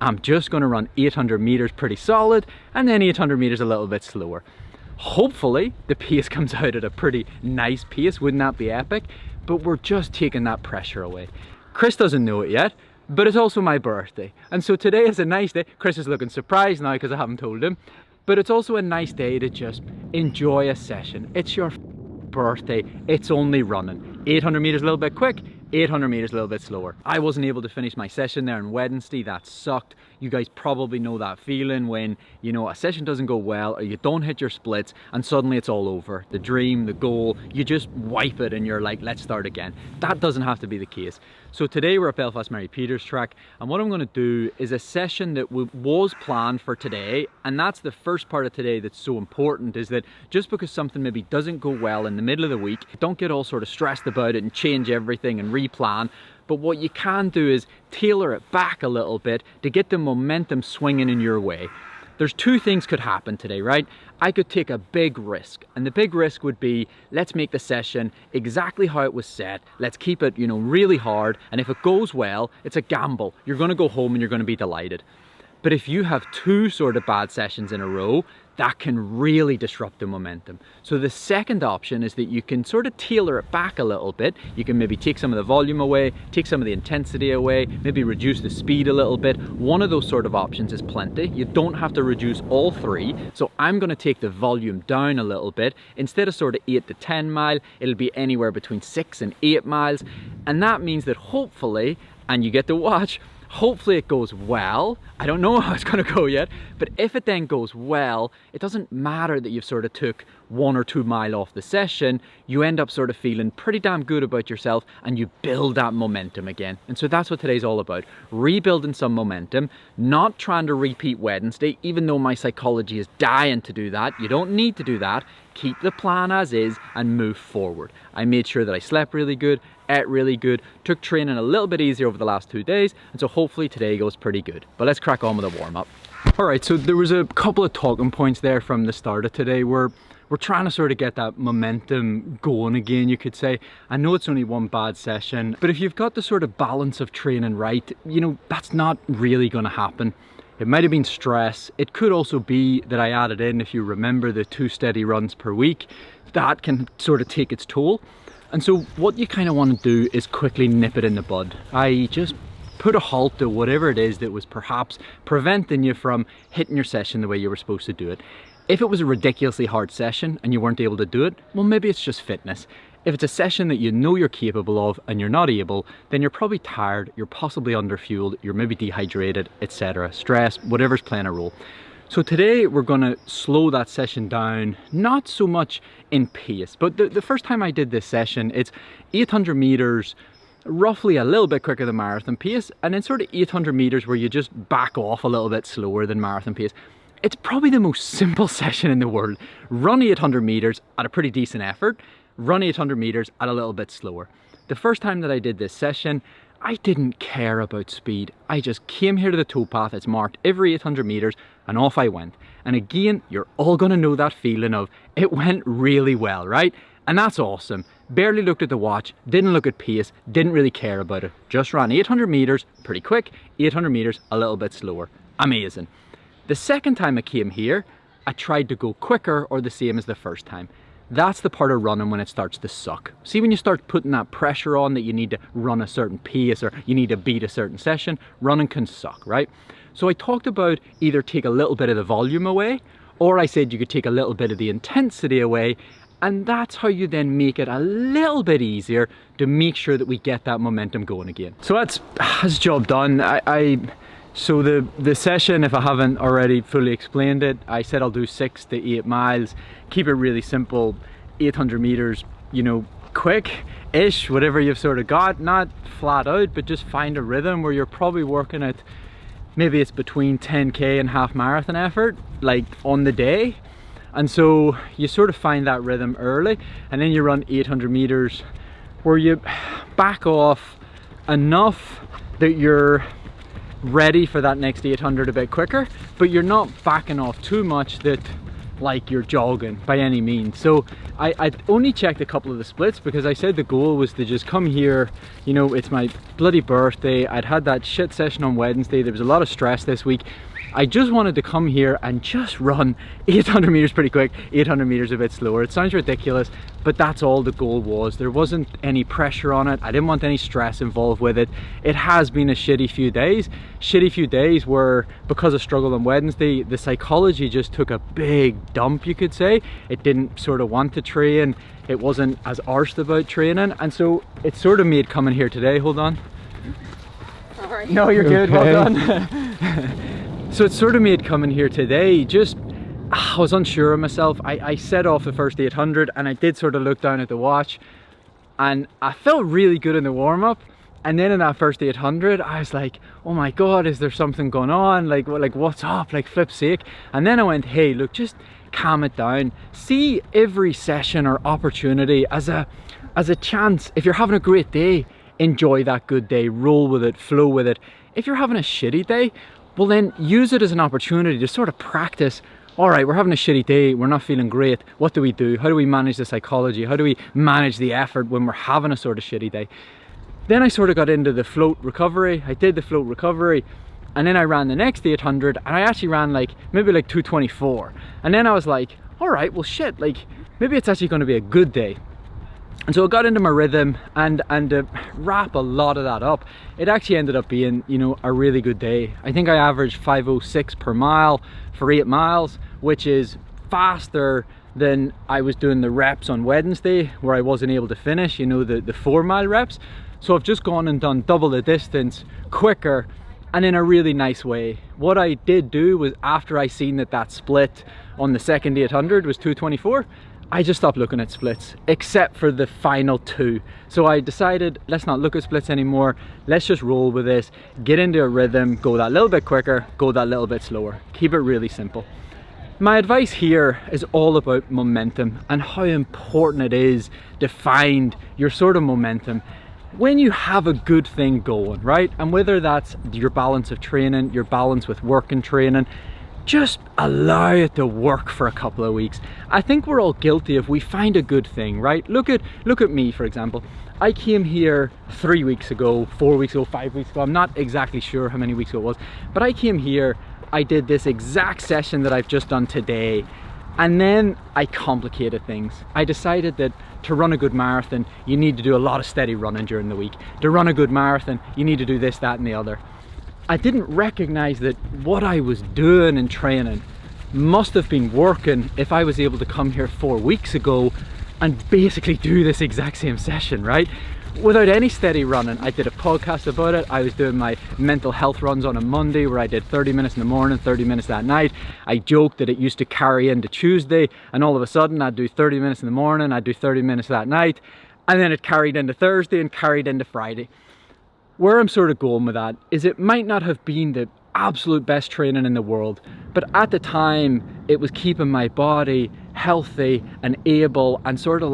I'm just going to run 800 meters pretty solid, and then 800 meters a little bit slower. Hopefully the pace comes out at a pretty nice pace. Wouldn't that be epic? But we're just taking that pressure away. Chris doesn't know it yet, but it's also my birthday, and so today is a nice day. Chris is looking surprised now because I haven't told him, but it's also a nice day to just enjoy a session. It's your birthday, it's only running. 800 meters a little bit quick, 800 meters a little bit slower. I wasn't able to finish my session there on Wednesday. That sucked. You guys probably know that feeling when, you know, a session doesn't go well or you don't hit your splits and suddenly it's all over. The dream, the goal, you just wipe it and you're like, let's start again. That doesn't have to be the case. So today we're at Belfast Mary Peters track, and what I'm going to do is a session that was planned for today, and that's the first part of today that's so important, is that just because something maybe doesn't go well in the middle of the week, don't get all sort of stressed about it and change everything and replan. But what you can do is tailor it back a little bit to get the momentum swinging in your way. There's two things could happen today, right? I could take a big risk, and the big risk would be, let's make the session exactly how it was set. Let's keep it, you know, really hard. And if it goes well, it's a gamble. You're going to go home and you're going to be delighted. But if you have two sort of bad sessions in a row, that can really disrupt the momentum. So the second option is that you can sort of tailor it back a little bit. You can maybe take some of the volume away, take some of the intensity away, maybe reduce the speed a little bit. One of those sort of options is plenty. You don't have to reduce all three. So I'm going to take the volume down a little bit. Instead of sort of 8 to 10 mile, it'll be anywhere between 6 and 8 miles. And that means that hopefully, and you get to watch, hopefully it goes well. I don't know how it's going to go yet, but if it then goes well, it doesn't matter that you've sort of took 1 or 2 mile off the session. You end up sort of feeling pretty damn good about yourself, and you build that momentum again. And so that's what today's all about. Rebuilding some momentum, not trying to repeat Wednesday, even though my psychology is dying to do that. You don't need to do that. Keep the plan as is and move forward. I made sure that I slept really good, ate really good, took training a little bit easier over the last 2 days, and so hopefully today goes pretty good. But let's crack on with a warm-up. Alright, so there was a couple of talking points there from the start of today where we're trying to sort of get that momentum going again, you could say. I know it's only one bad session, but if you've got the sort of balance of training right, you know, that's not really going to happen. It might have been stress. It could also be that I added in, if you remember, the 2 steady runs per week. That can sort of take its toll. And so what you kind of want to do is quickly nip it in the bud. I just put a halt to whatever it is that was perhaps preventing you from hitting your session the way you were supposed to do it. If it was a ridiculously hard session and you weren't able to do it, well, maybe it's just fitness. If it's a session that you know you're capable of and you're not able, then you're probably tired, you're possibly underfueled, you're maybe dehydrated, etc. Stress, whatever's playing a role. So today we're going to slow that session down, not so much in pace, but the first time I did this session, it's 800 meters, roughly a little bit quicker than marathon pace, and then sort of 800 meters where you just back off a little bit slower than marathon pace. It's probably the most simple session in the world. Run 800 meters at a pretty decent effort, run 800 meters at a little bit slower. The first time that I did this session, I didn't care about speed. I just came here to the towpath, it's marked every 800 meters, and off I went. And again, you're all gonna know that feeling of, it went really well, right? And that's awesome. Barely looked at the watch, didn't look at pace, didn't really care about it. Just ran 800 meters, pretty quick, 800 meters, a little bit slower. Amazing. The second time I came here, I tried to go quicker or the same as the first time. That's the part of running when it starts to suck. See, when you start putting that pressure on that you need to run a certain pace or you need to beat a certain session, running can suck, right? So I talked about either take a little bit of the volume away, or I said you could take a little bit of the intensity away, and that's how you then make it a little bit easier to make sure that we get that momentum going again. So that's job done. So the session, if I haven't already fully explained it, I said I'll do 6 to 8 miles, keep it really simple, 800 meters, you know, quick-ish, whatever you've sort of got, not flat out, but just find a rhythm where you're probably working at, maybe it's between 10K and half marathon effort, like on the day. And so you sort of find that rhythm early, and then you run 800 meters where you back off enough that you're ready for that next 800 a bit quicker, but you're not backing off too much that like you're jogging by any means. So I only checked a couple of the splits because I said the goal was to just come here, you know, it's my bloody birthday. I'd had that shit session on Wednesday. There was a lot of stress this week. I just wanted to come here and just run 800 meters pretty quick, 800 meters a bit slower. It sounds ridiculous, but that's all the goal was. There wasn't any pressure on it. I didn't want any stress involved with it. It has been a shitty few days. Shitty few days where, because I struggled on Wednesday, the psychology just took a big dump, you could say. It didn't sort of want to train. It wasn't as arsed about training. And so it sort of made coming here today, hold on. Sorry. No, you're good, well done. So it sort of made coming here today, just, I was unsure of myself. I set off the first 800 and I did sort of look down at the watch and I felt really good in the warm-up. And then in that first 800, I was like, oh my God, is there something going on? Like what's up? Like, flip's sake. And then I went, hey, look, just calm it down. See every session or opportunity as a chance. If you're having a great day, enjoy that good day, roll with it, flow with it. If you're having a shitty day, well then use it as an opportunity to sort of practice. All right, we're having a shitty day, we're not feeling great. What do we do? How do we manage the psychology? How do we manage the effort when we're having a sort of shitty day? Then I sort of got into the float recovery. I did the float recovery and then I ran the next 800 and I actually ran maybe 224. And then I was like, all right, well shit, maybe it's actually going to be a good day. And so I got into my rhythm and to wrap a lot of that up, it actually ended up being, you know, a really good day. I think I averaged 5:06 per mile for 8 miles, which is faster than I was doing the reps on Wednesday where I wasn't able to finish, you know, the 4 mile reps. So I've just gone and done double the distance quicker and in a really nice way. What I did do was, after I seen that split on the second 800 was 224, I just stopped looking at splits, except for the final 2. So I decided, let's not look at splits anymore. Let's just roll with this, get into a rhythm, go that little bit quicker, go that little bit slower. Keep it really simple. My advice here is all about momentum and how important it is to find your sort of momentum when you have a good thing going, right? And whether that's your balance of training, your balance with work and training, just allow it to work for a couple of weeks. I think we're all guilty if we find a good thing, right? Look at me, for example. I came here 3 weeks ago, 4 weeks ago, 5 weeks ago. I'm not exactly sure how many weeks ago it was, but I came here, I did this exact session that I've just done today, and then I complicated things. I decided that to run a good marathon, you need to do a lot of steady running during the week. To run a good marathon, you need to do this, that, and the other. I didn't recognize that what I was doing in training must have been working if I was able to come here 4 weeks ago and basically do this exact same session, right? Without any steady running. I did a podcast about it. I was doing my mental health runs on a Monday where I did 30 minutes in the morning, 30 minutes that night. I joked that it used to carry into Tuesday, and all of a sudden I'd do 30 minutes in the morning, I'd do 30 minutes that night, and then it carried into Thursday and carried into Friday. Where I'm sort of going with that is, it might not have been the absolute best training in the world, but at the time it was keeping my body healthy and able, and sort of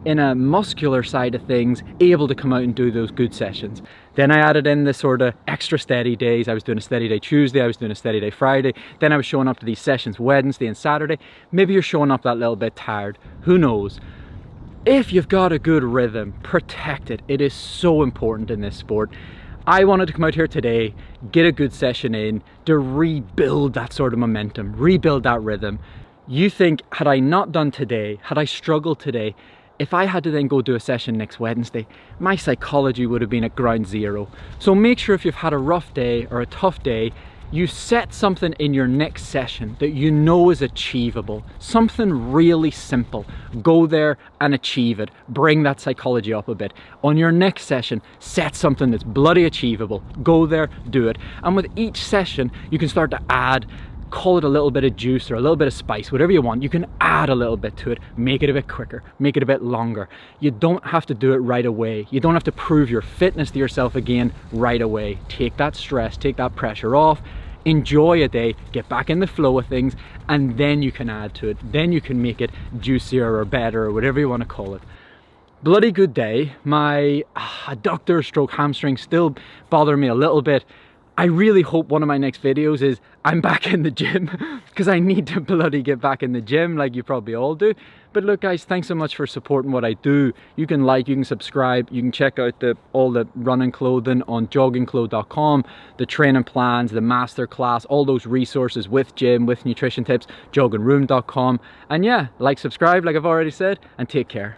in a muscular side of things, able to come out and do those good sessions. Then I added in the sort of extra steady days. I was doing a steady day Tuesday, I was doing a steady day Friday, then I was showing up to these sessions Wednesday and Saturday. Maybe you're showing up that little bit tired, who knows? If you've got a good rhythm, protect it. It is so important in this sport. I wanted to come out here today, get a good session in, to rebuild that sort of momentum, rebuild that rhythm. You think, had I not done today, had I struggled today, if I had to then go do a session next Wednesday, my psychology would have been at ground zero. So make sure if you've had a rough day or a tough day, you set something in your next session that you know is achievable. Something really simple. Go there and achieve it. Bring that psychology up a bit. On your next session, set something that's bloody achievable. Go there, do it. And with each session, you can start to add, call it a little bit of juice or a little bit of spice, whatever you want. You can add a little bit to it, make it a bit quicker, make it a bit longer. You don't have to do it right away. You don't have to prove your fitness to yourself again right away. Take that stress, take that pressure off, enjoy a day, get back in the flow of things, and then you can add to it. Then you can make it juicier or better or whatever you want to call it. Bloody good day. My adductor stroke hamstring still bother me a little bit. I really hope one of my next videos is I'm back in the gym, because I need to bloody get back in the gym like you probably all do. But look guys, thanks so much for supporting what I do. You can like, you can subscribe, you can check out all the running clothing on joggingclo.com, the training plans, the masterclass, all those resources with gym, with nutrition tips, joggingroom.com. And yeah, like, subscribe like I've already said, and take care.